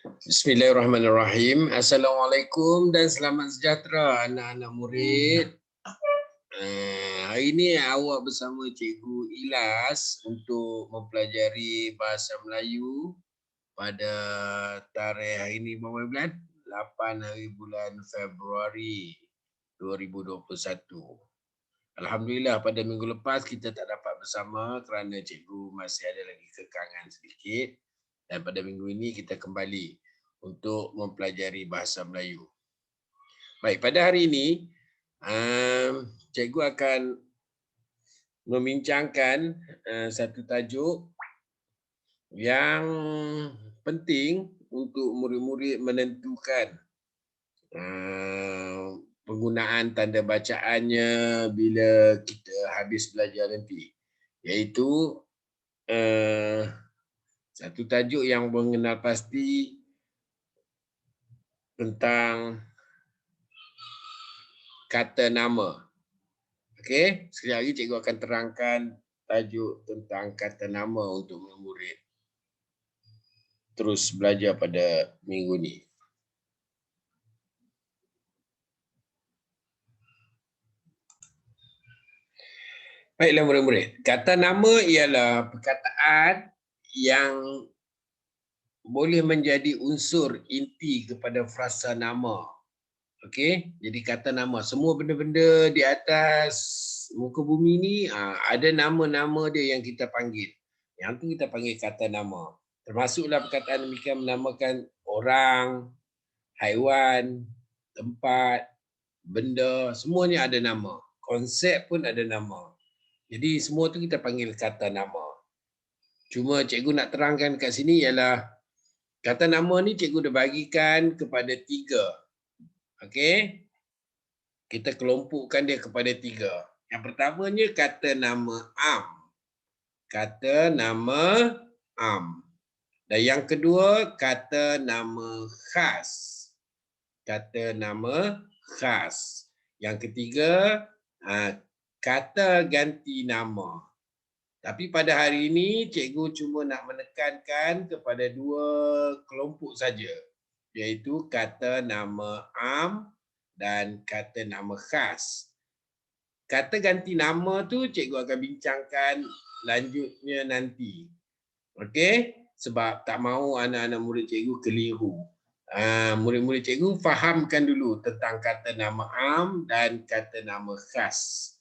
Bismillahirrahmanirrahim. Assalamualaikum dan selamat sejahtera anak-anak murid. Hari ini awak bersama Cikgu Ilas untuk mempelajari bahasa Melayu pada tarikh hari ini berapa bulan? 8 hari bulan Februari 2021. Alhamdulillah pada minggu lepas kita tak dapat bersama kerana cikgu masih ada lagi kekangan sedikit, dan pada minggu ini kita kembali untuk mempelajari bahasa Melayu. Baik, pada hari ini cikgu akan membincangkan satu tajuk yang penting untuk murid-murid menentukan penggunaan tanda bacaannya bila kita habis belajar nanti, iaitu satu tajuk yang mengenal pasti tentang kata nama. Okey, sekali lagi cikgu akan terangkan tajuk tentang kata nama untuk murid terus belajar pada minggu ni. Baiklah murid-murid, kata nama ialah perkataan yang boleh menjadi unsur inti kepada frasa nama. Okey, jadi kata nama, semua benda-benda di atas muka bumi ni ada nama-nama dia yang kita panggil. Yang tu kita panggil kata nama. Termasuklah perkataan demikian menamakan orang, haiwan, tempat, benda, semuanya ada nama. Konsep pun ada nama. Jadi semua tu kita panggil kata nama. Cuma cikgu nak terangkan kat sini ialah kata nama ni cikgu dah bagikan kepada 3. Okey, kita kelompokkan dia kepada 3. Yang pertamanya kata nama am. Kata nama am. Dan yang kedua kata nama khas. Kata nama khas. Yang ketiga kata ganti nama. Tapi pada hari ini cikgu cuma nak menekankan kepada 2 kelompok saja, iaitu kata nama am dan kata nama khas. Kata ganti nama tu cikgu akan bincangkan lanjutnya nanti. Okey? Sebab tak mahu anak-anak murid cikgu keliru. Murid-murid cikgu fahamkan dulu tentang kata nama am dan kata nama khas.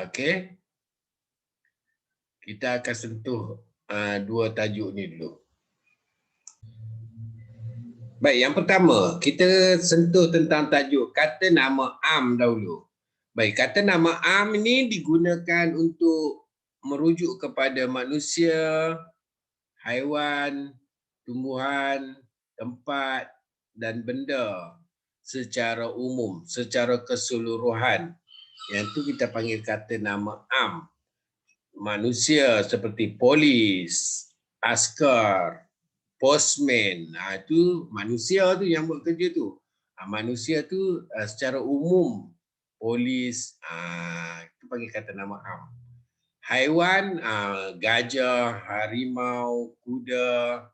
Okey? Kita akan sentuh 2 tajuk ni dulu. Baik, yang pertama, kita sentuh tentang tajuk kata nama am dahulu. Baik, kata nama am ni digunakan untuk merujuk kepada manusia, haiwan, tumbuhan, tempat dan benda secara umum, secara keseluruhan. Yang tu kita panggil kata nama am. Manusia seperti polis, askar, postman, itu manusia tu yang buat kerja tu. Manusia tu secara umum, polis, itu panggil kata nama am. Haiwan, gajah, harimau, kuda,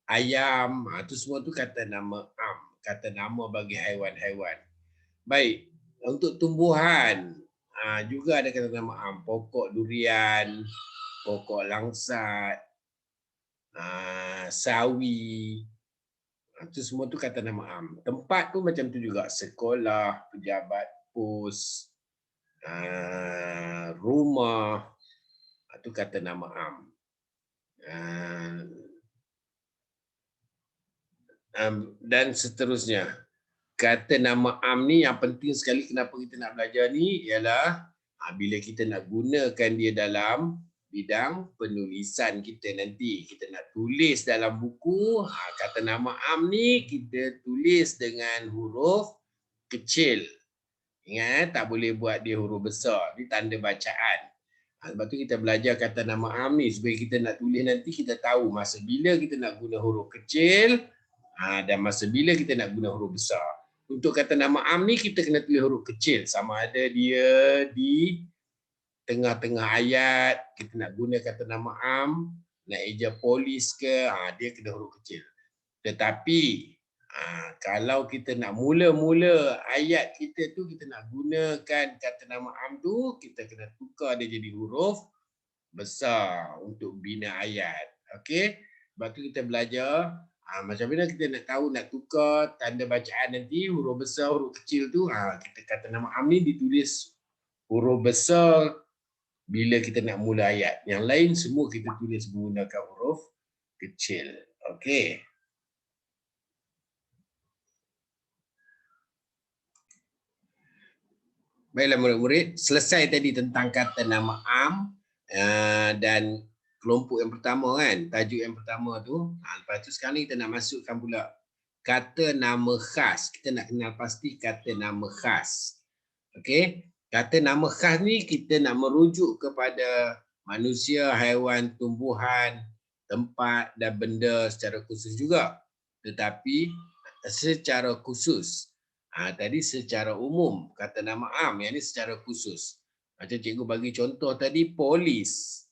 ayam, itu semua tu kata nama am, kata nama bagi haiwan-haiwan. Baik, untuk tumbuhan juga ada kata nama am, pokok durian, pokok langsat, sawi, itu semua tu kata nama am. Tempat pun macam tu juga, sekolah, pejabat pos, rumah, itu kata nama am. Dan seterusnya. Kata nama am ni yang penting sekali kenapa kita nak belajar ni ialah bila kita nak gunakan dia dalam bidang penulisan kita nanti. Kita nak tulis dalam buku, kata nama am ni kita tulis dengan huruf kecil. Ingat, tak boleh buat dia huruf besar. Ini tanda bacaan. Sebab tu kita belajar kata nama am ni supaya kita nak tulis nanti kita tahu masa bila kita nak guna huruf kecil dan masa bila kita nak guna huruf besar. Untuk kata nama am ni kita kena tulis huruf kecil, sama ada dia di tengah-tengah ayat kita nak guna kata nama am, nak eja polis ke, dia kena huruf kecil. Tetapi kalau kita nak mula-mula ayat kita tu kita nak gunakan kata nama am tu, kita kena tukar dia jadi huruf besar untuk bina ayat. Okey? Sebab tu kita belajar macam mana kita nak tahu nak tukar tanda bacaan nanti huruf besar huruf kecil tu, kita kata nama am ni ditulis huruf besar bila kita nak mula ayat. Yang lain semua kita tulis menggunakan huruf kecil. Okey. Baiklah murid-murid, selesai tadi tentang kata nama am dan kelompok yang pertama kan, tajuk yang pertama tu. Lepas tu sekarang ni kita nak masukkan pula kata nama khas. Kita nak kenal pasti kata nama khas. Okey, kata nama khas ni kita nak merujuk kepada manusia, haiwan, tumbuhan, tempat dan benda secara khusus juga. Tetapi secara khusus. Tadi secara umum kata nama am, yang ni secara khusus. Macam cikgu bagi contoh tadi polis.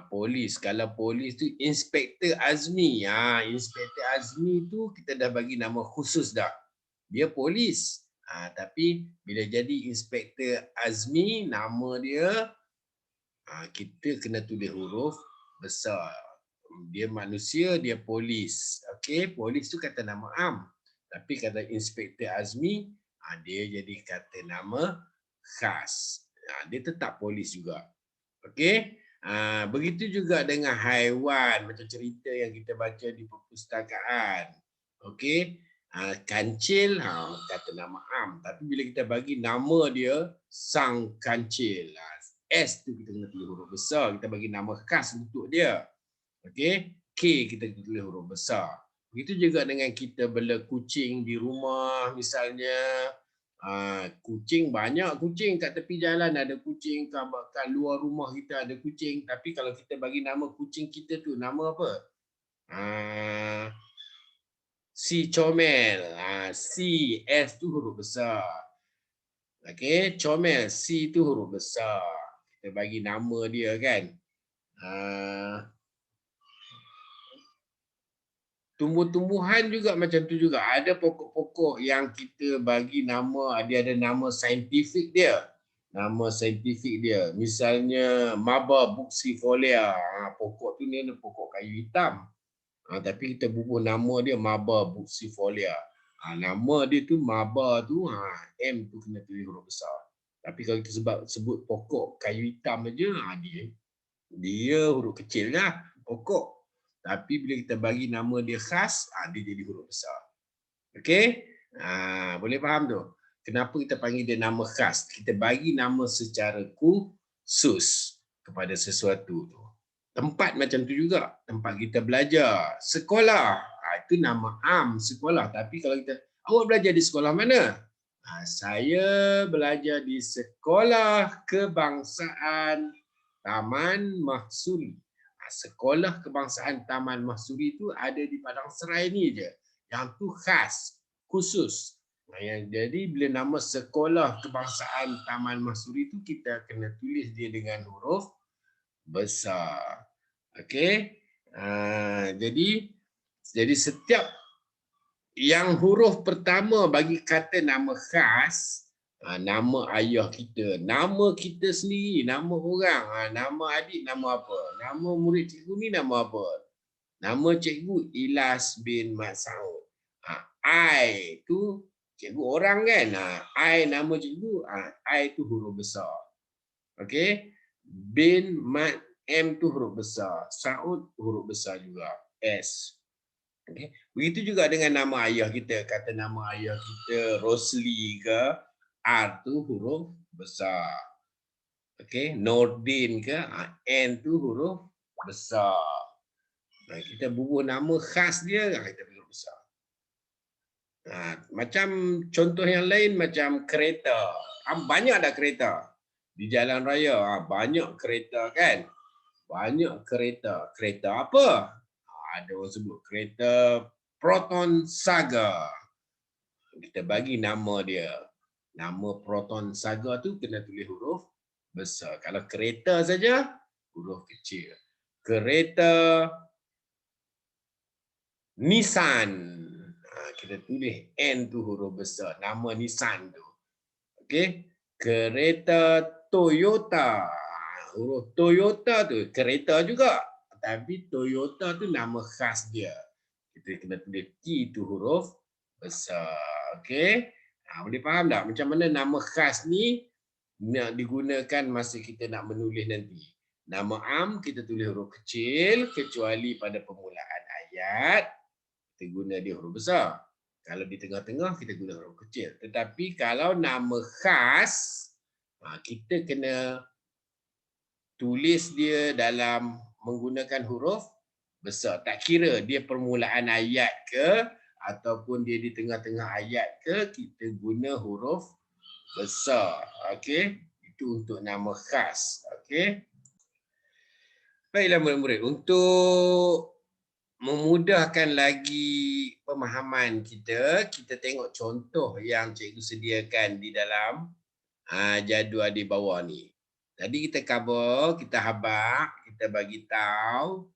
Polis, kalau polis tu Inspektor Azmi. Inspektor Azmi tu kita dah bagi nama khusus dah. Dia polis. Tapi bila jadi Inspektor Azmi, nama dia kita kena tulis huruf besar. Dia manusia, dia polis. Okey, polis tu kata nama am. Tapi kata Inspektor Azmi, dia jadi kata nama khas. Dia tetap polis juga. Okey. Begitu juga dengan haiwan, macam cerita yang kita baca di perpustakaan. Okey. Kancil, kata nama am. Tapi bila kita bagi nama dia, Sang Kancil. S tu kita kena tulis huruf besar. Kita bagi nama khas untuk dia. Okey. K kita tulis huruf besar. Begitu juga dengan kita bela kucing di rumah misalnya. Kucing, banyak kucing kat tepi jalan, ada kucing kat luar rumah kita ada kucing. Tapi kalau kita bagi nama kucing kita tu, nama apa? Si Comel. C, S tu huruf besar. Okey, Comel, C tu huruf besar. Kita bagi nama dia kan. Tumbuh-tumbuhan juga macam tu juga. Ada pokok-pokok yang kita bagi nama, dia ada nama saintifik dia. Nama saintifik dia. Misalnya Maba buxifolia. Pokok tu ni pokok kayu hitam. Tapi kita bubuh nama dia Maba buxifolia. Nama dia tu Maba tu, M tu kena tulis huruf besar. Tapi kalau kita sebut pokok kayu hitam aja, dia huruf kecil lah, pokok. Tapi bila kita bagi nama dia khas, dia jadi huruf besar. Okey? Boleh faham tu? Kenapa kita panggil dia nama khas? Kita bagi nama secara khusus kepada sesuatu tu. Tempat macam tu juga. Tempat kita belajar. Sekolah. Itu nama am, sekolah. Tapi kalau kita, awak belajar di sekolah mana? Saya belajar di Sekolah Kebangsaan Taman Mahsuri. Sekolah Kebangsaan Taman Mahsuri itu ada di Padang Serai ni je. Yang tu khas, khusus. Jadi bila nama Sekolah Kebangsaan Taman Mahsuri itu kita kena tulis dia dengan huruf besar. Okey. Jadi setiap yang huruf pertama bagi kata nama khas, nama ayah kita, nama kita sendiri, nama orang, nama adik nama apa, nama murid cikgu ni nama apa. Nama cikgu Ilas bin Mat Saud. I tu cikgu orang kan. I nama cikgu, I tu huruf besar. Okey. Bin Mat, M tu huruf besar. Saud huruf besar juga. S. Okay. Begitu juga dengan nama ayah kita. Kata nama ayah kita Rosli ke, R tu huruf besar. Okey, Nordin ke, N tu huruf besar. Kita bubuh nama khas dia, kita huruf besar. Macam contoh yang lain macam kereta. Banyak dah kereta di jalan raya. Banyak kereta kan. Banyak kereta. Kereta apa? Ada orang sebut kereta Proton Saga. Kita bagi nama dia. Nama Proton Saga tu kena tulis huruf besar. Kalau kereta saja, huruf kecil. Kereta Nissan. Kita tulis N tu huruf besar. Nama Nissan tu. Okey. Kereta Toyota. Huruf Toyota tu kereta juga. Tapi Toyota tu nama khas dia. Kita kena tulis T tu huruf besar. Okey. Boleh faham tak macam mana nama khas ni nak digunakan masa kita nak menulis nanti. Nama am kita tulis huruf kecil kecuali pada permulaan ayat kita guna dia huruf besar. Kalau di tengah-tengah kita guna huruf kecil. Tetapi kalau nama khas kita kena tulis dia dalam menggunakan huruf besar. Tak kira dia permulaan ayat ke ataupun dia di tengah-tengah ayat ke, kita guna huruf besar. Okey, itu untuk nama khas. Okey. Baiklah murid-murid, untuk memudahkan lagi pemahaman kita, kita tengok contoh yang cikgu sediakan di dalam jadual di bawah ni. Tadi kita cover, kita habaq, kita bagi tahu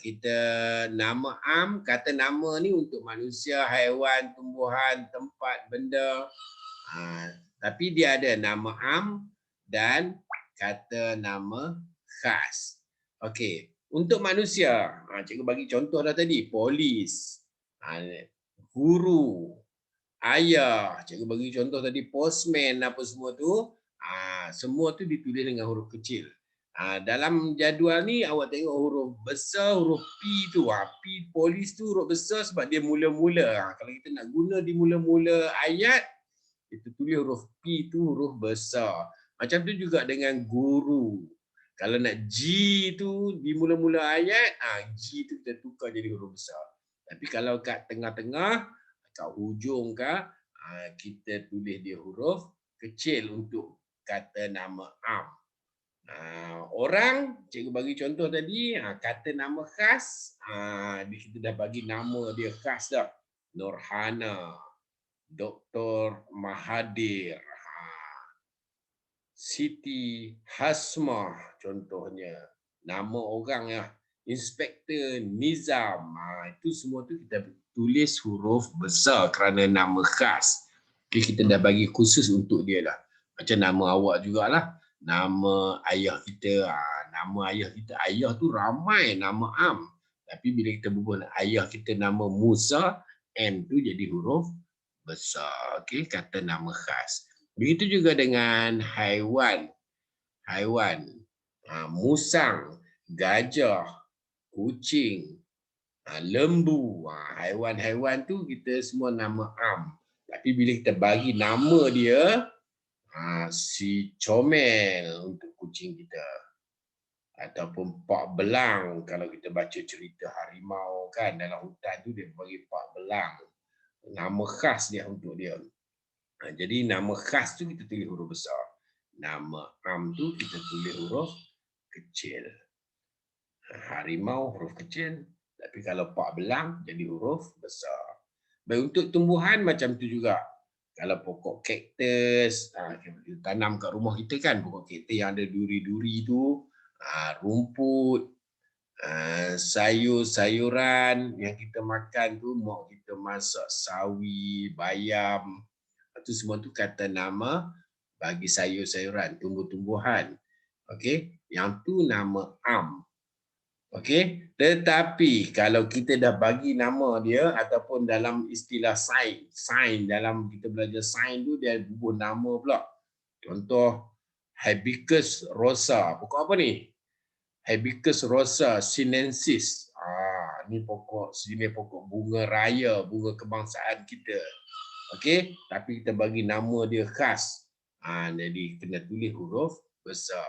kita nama am, kata nama ni untuk manusia, haiwan, tumbuhan, tempat, benda. Tapi dia ada nama am dan kata nama khas. Okey, untuk manusia, cikgu bagi contoh dah tadi, polis, guru, ayah, cikgu bagi contoh tadi postman apa semua tu, semua tu ditulis dengan huruf kecil. Dalam jadual ni awak tengok huruf besar, huruf P tu, P polis tu huruf besar sebab dia mula-mula. Kalau kita nak guna di mula-mula ayat, kita tulis huruf P tu huruf besar. Macam tu juga dengan guru. Kalau nak G tu di mula-mula ayat, G tu kita tukar jadi huruf besar. Tapi kalau kat tengah-tengah, kat hujung ke, kita tulis dia huruf kecil untuk kata nama am. Orang, cikgu bagi contoh tadi, kata nama khas, kita dah bagi nama dia khas dah. Nurhana, Dr. Mahathir, Siti Hasmah contohnya. Nama orang ya, Inspektor Nizam. Itu semua tu kita tulis huruf besar kerana nama khas. Okay, kita dah bagi khusus untuk dia lah. Macam nama awak jugalah. Nama ayah kita. Nama ayah kita. Ayah tu ramai nama am. Tapi bila kita berbual ayah kita nama Musa, M tu jadi huruf besar. Okay, kata nama khas. Begitu juga dengan haiwan. Haiwan. Musang, gajah, kucing, lembu. Haiwan-haiwan tu kita semua nama am. Tapi bila kita bagi nama dia, si comel untuk kucing kita. Ataupun pak belang. Kalau kita baca cerita harimau kan dalam hutan tu dia bagi pak belang. Nama khas dia untuk dia. Jadi nama khas tu kita tulis huruf besar. Nama am tu kita tulis huruf kecil. Harimau huruf kecil. Tapi kalau pak belang jadi huruf besar. Baik, untuk tumbuhan macam tu juga. Kalau pokok kaktus, kita tanam kat rumah kita kan, pokok kaktus yang ada duri-duri tu, rumput, sayur-sayuran yang kita makan tu, mak kita masak sawi, bayam, itu semua tu kata nama bagi sayur-sayuran, tumbuh-tumbuhan. Okey, yang tu nama am. Okey, tetapi kalau kita dah bagi nama dia ataupun dalam istilah sains dalam kita belajar sains tu dia bubuh nama pula. Contoh Hibiscus rosa. Pokok apa ni? Hibiscus rosa sinensis. Ni pokok bunga raya, bunga kebangsaan kita. Okey, tapi kita bagi nama dia khas. Jadi kena tulis huruf besar.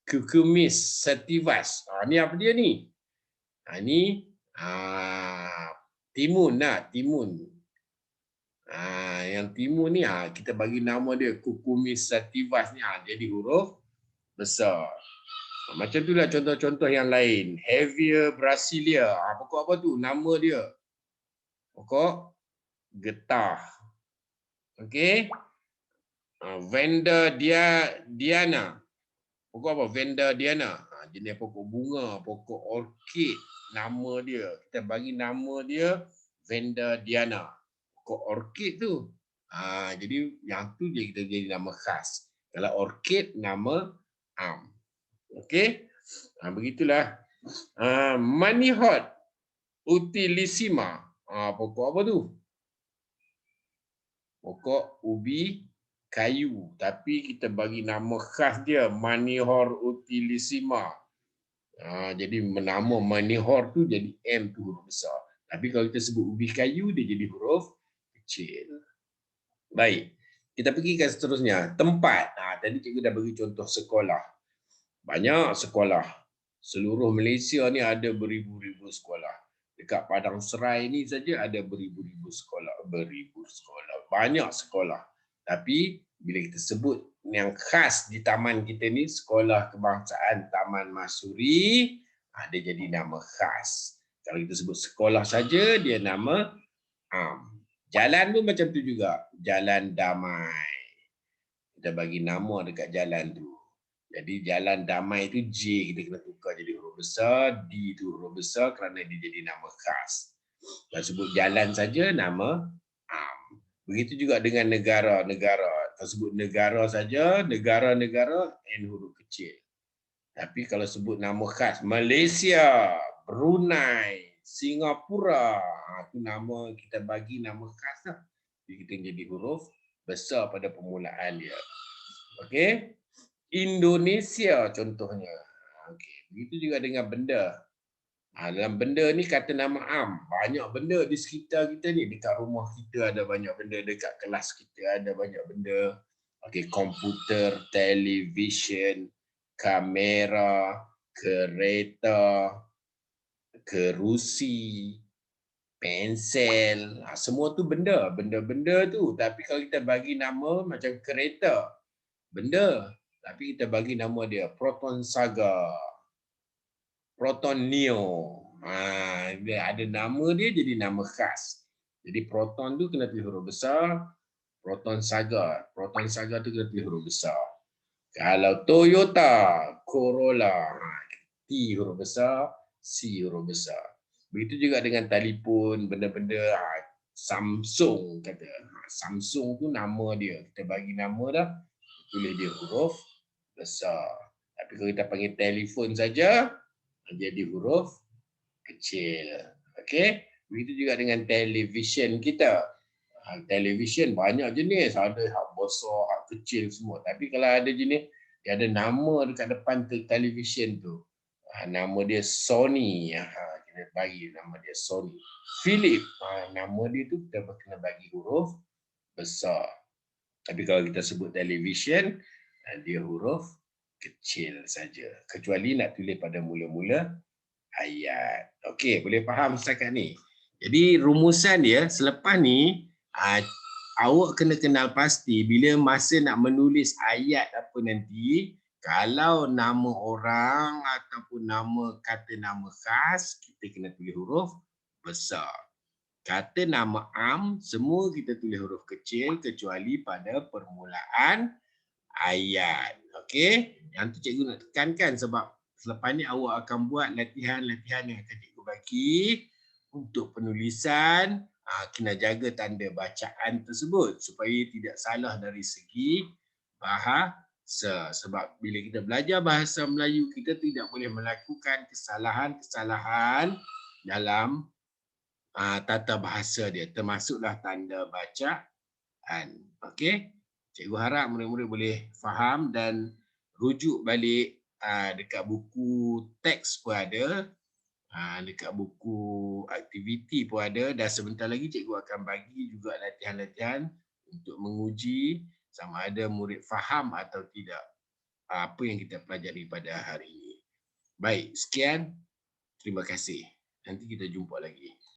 Cucumis sativas. Ni apa dia ni? Ni timun lah, timun. Yang timun ni kita bagi nama dia Cucumis sativas ni jadi huruf besar. Macam itulah contoh-contoh yang lain. Hevia brasilia. Pokok apa tu? Nama dia. Pokok getah. Okey. Venda Diana. Pokok apa? Venda Diana. Jenis pokok bunga, pokok orkid. Nama dia. Kita bagi nama dia Venda Diana. Pokok orkid tu. Jadi yang tu je kita jadi nama khas. Kalau orkid, nama am. Okey. Begitulah. Manihot utilissima. Pokok apa tu? Pokok ubi kayu, tapi kita bagi nama khas dia Manihor utilissima. Jadi nama Manihor tu jadi M tu huruf besar. Tapi kalau kita sebut ubi kayu dia jadi huruf kecil. Baik. Kita pergi ke seterusnya. Tempat. Tadi cikgu dah bagi contoh sekolah. Banyak sekolah. Seluruh Malaysia ni ada beribu-ribu sekolah. Dekat Padang Serai ni saja ada beribu-ribu sekolah. Beribu sekolah. Banyak sekolah. Tapi bila kita sebut yang khas di taman kita ni, Sekolah Kebangsaan Taman Masuri, dia jadi nama khas. Kalau kita sebut sekolah saja, dia nama am. Jalan pun macam tu juga. Jalan Damai. Kita bagi nama dekat jalan tu. Jadi jalan Damai tu J kita kena tukar jadi huruf besar, D tu huruf besar kerana dia jadi nama khas. Kalau sebut jalan saja nama am. Begitu juga dengan negara-negara. Kalau sebut negara saja, negara-negara N huruf kecil. Tapi kalau sebut nama khas Malaysia, Brunei, Singapura, itu nama kita bagi nama khas lah. Jadi kita jadi huruf besar pada permulaan dia. Okey. Indonesia contohnya. Okey, begitu juga dengan benda. Dalam benda ni kata nama am. Banyak benda di sekitar kita ni. Dekat rumah kita ada banyak benda. Dekat kelas kita ada banyak benda. Okey, komputer, televisyen, kamera, kereta, kerusi, pensel. Semua tu benda. Benda-benda tu. Tapi kalau kita bagi nama macam kereta, benda. Tapi kita bagi nama dia Proton Saga, Proton Neo. Dia ada nama dia jadi nama khas. Jadi Proton tu kena tulis huruf besar, Proton Saga. Proton Saga tu kena tulis huruf besar. Kalau Toyota, Corolla, T huruf besar, C huruf besar. Begitu juga dengan telefon, benda-benda Samsung kata. Samsung tu nama dia. Kita bagi nama dah, tulis dia huruf besar. Tapi kalau kita panggil telefon saja, jadi huruf kecil. Okey? Begitu juga dengan televisyen kita. Televisyen banyak jenis. Ada hak besar, hak kecil semua. Tapi kalau ada jenis, dia ada nama dekat depan televisyen tu. Nama dia Sony. Kita bagi nama dia Sony. Philip. Nama dia tu kita kena bagi huruf besar. Tapi kalau kita sebut televisyen, dia huruf kecil saja. Kecuali nak tulis pada mula-mula ayat. Okey, boleh faham setakat ni? Jadi rumusan dia selepas ni, awak kena kenal pasti bila masa nak menulis ayat apa nanti, kalau nama orang ataupun kata nama khas, kita kena tulis huruf besar. Kata nama am, semua kita tulis huruf kecil kecuali pada permulaan ayat. Okey? Yang tu cikgu nak tekankan sebab selepas ni awak akan buat latihan-latihan yang akan cikgu bagi untuk penulisan. Kena jaga tanda bacaan tersebut supaya tidak salah dari segi bahasa. Sebab bila kita belajar bahasa Melayu, kita tidak boleh melakukan kesalahan-kesalahan dalam tata bahasa dia, termasuklah tanda bacaan. Okey? Cikgu harap murid-murid boleh faham dan rujuk balik dekat buku teks pun ada, dekat buku aktiviti pun ada, dan sebentar lagi cikgu akan bagi juga latihan-latihan untuk menguji sama ada murid faham atau tidak apa yang kita pelajari pada hari ini. Baik, sekian. Terima kasih. Nanti kita jumpa lagi.